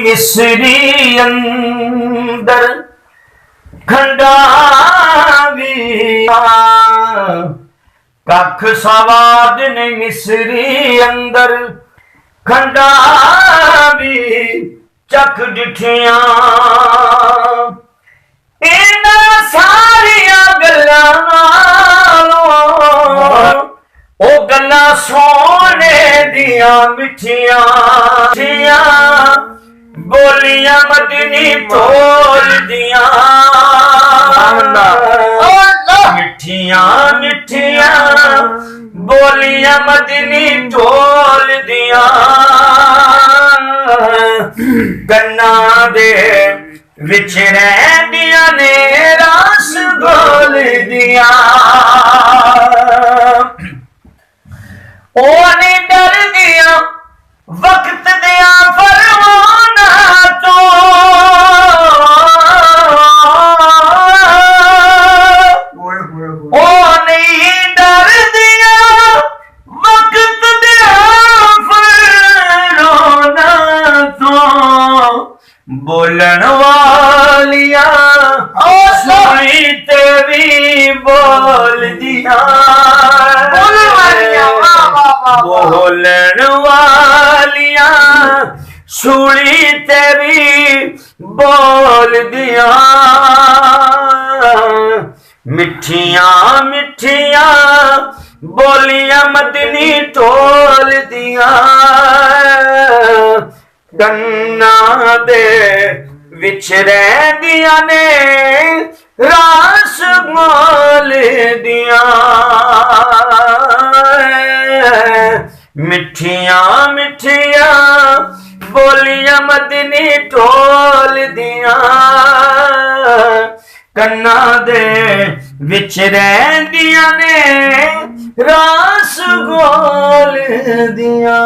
मिसरी अंदर खंडावी कख सवाद ने मिसरी अंदर खंडावी चख डिठिया इन्हां सारिया गल्लां नालों ओ गल्लां सोने दिया मिठिया बोलियां मदनी टोल दिया मिठिया मिठिया बोलियां मदनी टोल दिया गन्ना दे विच रहंदियां ने रस घोल दिया ओ नहीं डर दिया वक्त दिया फरमाना तो ओ नहीं डर दिया वक्त दिया फरमाना तो बोलन वालिया सुनी ते भी बोल दिया बोलन वालिया सुनी ते भी बोल दिया मिठिया मिठिया बोलियां मदनी टोल दिया गन्ना दे विच रहंदियां ने रस घोल दिया मिठिया मिठिया बोलियां मदनी टोल दिया कन्ना दे विच रहंदियां ने रस घोल दिया।